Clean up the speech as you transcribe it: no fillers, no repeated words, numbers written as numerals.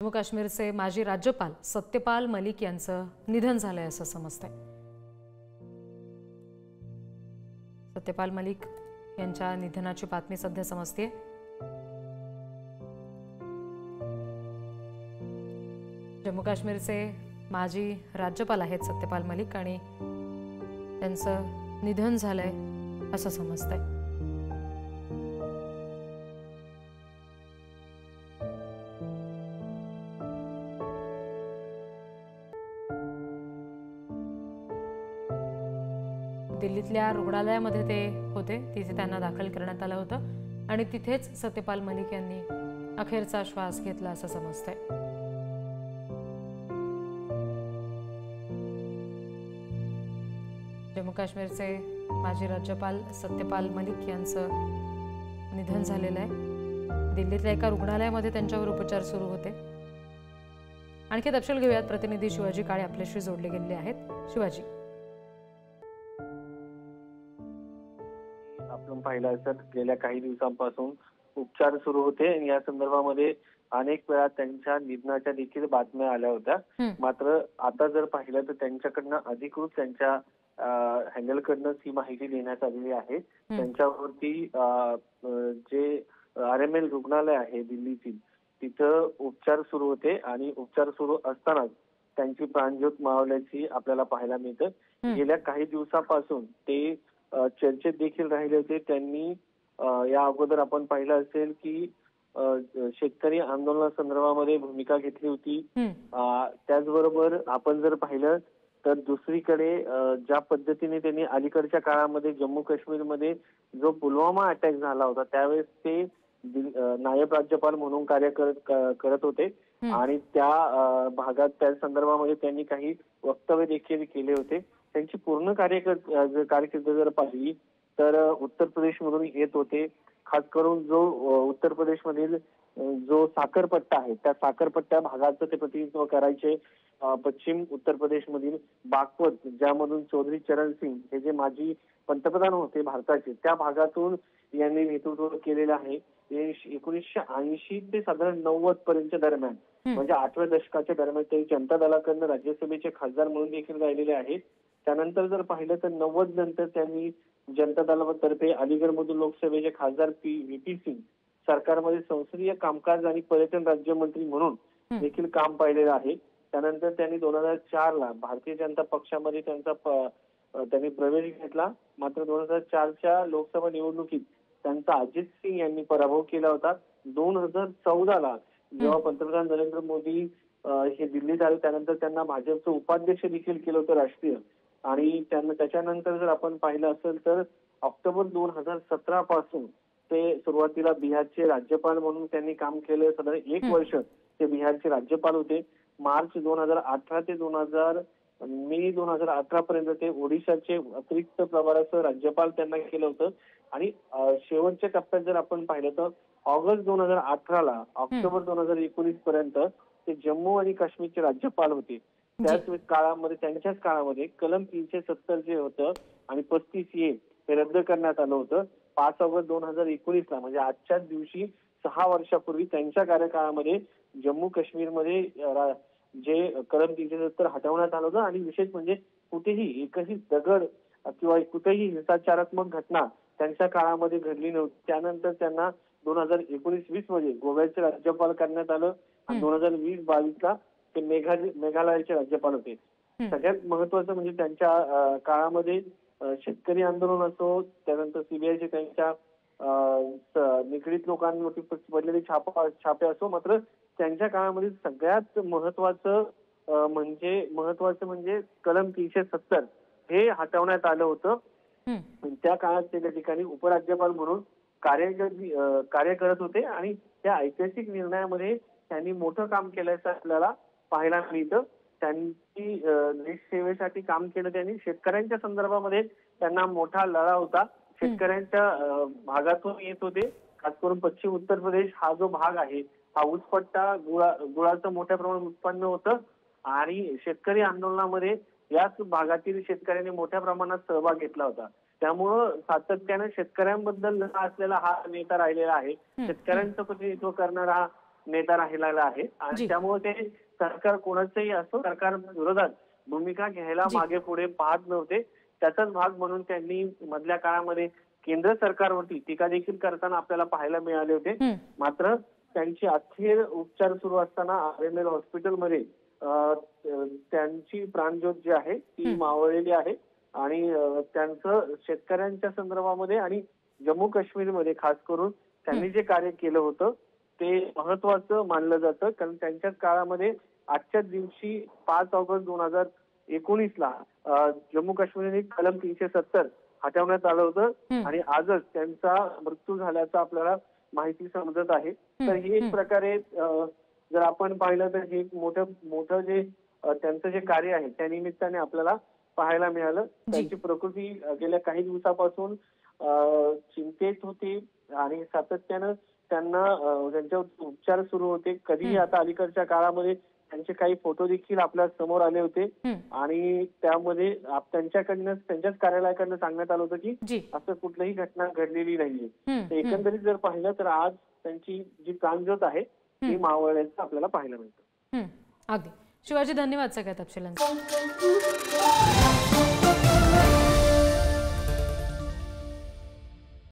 जम्मू काश्मीरचे माजी राज्यपाल सत्यपाल मलिक यांचं निधन झालंय असं समजतंय। सत्यपाल मलिक यांच्या निधनाची बातमी सध्या समजते। जम्मू काश्मीरचे माजी राज्यपाल आहेत सत्यपाल मलिक आणि त्यांचं निधन झालंय असं समजतंय। दिल्लीतल्या रुग्णालयामध्ये ते होते, तिथे त्यांना दाखल करण्यात आलं होतं आणि तिथेच सत्यपाल मलिक यांनी अखेरचा श्वास घेतला असं समजतंय। जम्मू काश्मीरचे माजी राज्यपाल सत्यपाल मलिक यांचं निधन झालेलं आहे। दिल्लीतल्या एका रुग्णालयामध्ये त्यांच्यावर उपचार सुरू होते। आणखी तपशील घेऊयात, प्रतिनिधी शिवाजी काळे आपल्याशी जोडले गेलेले आहेत। शिवाजी, आपण पाहिलं असेल गेल्या काही दिवसांपासून उपचार सुरू होते आणि या संदर्भामध्ये अनेक वेळा त्यांच्या निधनाच्या देखील बातम्या आल्या होत्या। मात्र आता जर पाहिलं तर त्यांच्याकडनं अधिकृत त्यांच्या हँडलकडनं ही माहिती देण्यात आलेली आहे। त्यांच्यावरती जे RML रुग्णालय आहे दिल्लीतील, तिथं उपचार सुरू होते आणि उपचार सुरू असतानाच त्यांची प्राणज्योत मावळल्याची आपल्याला पाहायला मिळतं। गेल्या काही दिवसापासून ते चर्चेत देखील राहिले होते। त्यांनी या अगोदर आपण पाहिलं असेल की शेतकरी आंदोलनासंदर्भामध्ये भूमिका घेतली होती। त्याचबरोबर आपण जर पाहिलं तर दुसरीकडे ज्या पद्धतीने त्यांनी अलीकडच्या काळामध्ये जम्मू काश्मीरमध्ये जो पुलवामा अटॅक झाला होता त्यावेळेस ते नायब राज्यपाल म्हणून कार्य करत होते आणि त्या भागात त्या संदर्भामध्ये त्यांनी काही वक्तव्य देखील केले होते। त्यांची पूर्ण कारकीर्द जर पाहिली तर उत्तर प्रदेशमधून येत होते। खास करून जो उत्तर प्रदेशमधील जो साखरपट्टा आहे त्या साखरपट्ट्या भागाचं ते प्रतिनिधित्व करायचे। पश्चिम उत्तर प्रदेशमधील बागपत, ज्यामधून चौधरी चरण सिंग हे जे माजी पंतप्रधान होते भारताचे, त्या भागातून यांनी नेतृत्व केलेलं आहे। 1980 ते साधारण 90 पर्यंतच्या दरम्यान, म्हणजे 8व्या दशकाच्या दरम्यान ते जनता दलाकडनं राज्यसभेचे खासदार म्हणून देखील राहिलेले आहेत। त्यानंतर जर पाहिलं तर 90 नंतर त्यांनी जनता दलातर्फे अलीगडमधून लोकसभेचे खासदार VP सिंग सरकारमध्ये संसदीय कामकाज आणि पर्यटन राज्यमंत्री म्हणून देखील काम पाहिलेलं आहे। त्यानंतर त्यांनी 2004ला भारतीय जनता पक्षामध्ये त्यांनी प्रवेश घेतला। मात्र 2004च्या लोकसभा निवडणुकीत त्यांचा अजित सिंग यांनी पराभव केला होता। 2014ला जेव्हा पंतप्रधान नरेंद्र मोदी हे दिल्लीत आले त्यानंतर त्यांना भाजपचं उपाध्यक्ष देखील केलं होतं राष्ट्रीय। आणि त्याच्यानंतर जर आपण पाहिलं असेल तर ऑक्टोबर 2017 पासून ते सुरुवातीला बिहारचे राज्यपाल म्हणून त्यांनी काम केलं। साधारण 1 वर्ष ते बिहारचे राज्यपाल होते। मार्च 2018 ते मे 2018 पर्यंत ते ओडिशाचे अतिरिक्त प्रभारासह राज्यपाल त्यांना केलं होतं। आणि शेवटच्या टप्प्यात जर आपण पाहिलं तर ऑगस्ट 2018ला ऑक्टोबर 2019 पर्यंत ते जम्मू आणि काश्मीरचे राज्यपाल होते। त्याच काळामध्ये त्यांच्याच काळामध्ये कलम 370 जे होतं आणि 35A हे रद्द करण्यात आलं होतं। 5 ऑगस्ट 2019ला, म्हणजे आजच्याच दिवशी 6 वर्षापूर्वी त्यांच्या कार्यकाळामध्ये जम्मू काश्मीरमध्ये जे कलम 370 हटवण्यात आलं होतं। आणि विशेष म्हणजे कुठेही एकही दगड किंवा कुठेही हिंसाचारात्मक घटना त्यांच्या काळामध्ये घडली नव्हती। त्यानंतर त्यांना 2019-20 मध्ये गोव्याचे राज्यपाल करण्यात आलं आणि 2020-22ला ते मेघालयाचे राज्यपाल होते। सगळ्यात महत्वाचं म्हणजे त्यांच्या काळामध्ये शेतकरी आंदोलन असो, त्यानंतर CBIचे त्यांच्या निगडीत लोकांवरती पडलेले छापे असो, मात्र त्यांच्या काळामध्ये सगळ्यात महत्वाचं म्हणजे कलम 370 हे हटवण्यात आलं होतं। त्या काळात ते त्या ठिकाणी उपराज्यपाल म्हणून कार्य करत होते आणि त्या ऐतिहासिक निर्णयामध्ये त्यांनी मोठं काम केल्याचं आपल्याला पाहायला मिळतं। त्यांनी देश सेवेसाठी काम केलं। त्यांनी शेतकऱ्यांच्या संदर्भामध्ये त्यांना मोठा लढा होता। शेतकऱ्यांच्या भागातून येत होते। खास करून पश्चिम उत्तर प्रदेश हा जो भाग आहे हा ऊसपट्टा गुळाचं मोठ्या प्रमाणात उत्पन्न होतं आणि शेतकरी आंदोलनामध्ये याच भागातील शेतकऱ्यांनी मोठ्या प्रमाणात सहभाग घेतला होता। त्यामुळं सातत्याने शेतकऱ्यांबद्दल असलेला हा नेता राहिलेला आहे। शेतकऱ्यांचं प्रतिनिधित्व करणारा नेता राहिलेला आहे जी. आणि त्यामुळे ते सरकार कोणाचंही असो सरकार विरोधात भूमिका घ्यायला जी. मागे पुढे पाहत नव्हते. त्याचाच भाग म्हणून त्यांनी मधल्या काळामध्ये केंद्र सरकारवरती टीका देखील करताना आपल्याला पाहायला मिळाले होते. मात्र त्यांची अखेर उपचार सुरू असताना RML हॉस्पिटलमध्ये त्यांची प्राणज्योत जी आहे ती मावळलेली आहे आणि त्यांचं शेतकऱ्यांच्या संदर्भामध्ये आणि जम्मू काश्मीरमध्ये खास करून त्यांनी जे कार्य केलं होतं ते महत्वाचं मानलं जातं. कारण त्यांच्याच काळामध्ये आजच्याच दिवशी 5 ऑगस्ट 2019ला जम्मू काश्मीरने कलम 370 हटवण्यात आलं होतं आणि आजच त्यांचा मृत्यू झाल्याचं आपल्याला माहिती समजत आहे. तर ही एक प्रकारे जर आपण पाहिलं तर हे मोठं जे त्यांचं जे कार्य आहे त्या निमित्ताने आपल्याला पाहायला मिळालं. त्यांची प्रकृती गेल्या काही दिवसापासून चिंतेत होती आणि सातत्यानं त्यांना त्यांच्यावर उपचार सुरू होते. कधीही आता अलीकडच्या काळामध्ये त्यांचे काही फोटो देखील आपल्या समोर आले होते आणि त्यामध्ये त्यांच्याच कार्यालयाकडनं सांगण्यात आलं होतं की असं कुठलीही घटना घडलेली नाहीये. एकंदरीत जर पाहिलं तर आज त्यांची जी प्राणज्योत आहे ती मावळल्याचं आपल्याला पाहायला मिळतं. अगदी शिवाजी, धन्यवाद सगळ्या तपशिलांसाठी.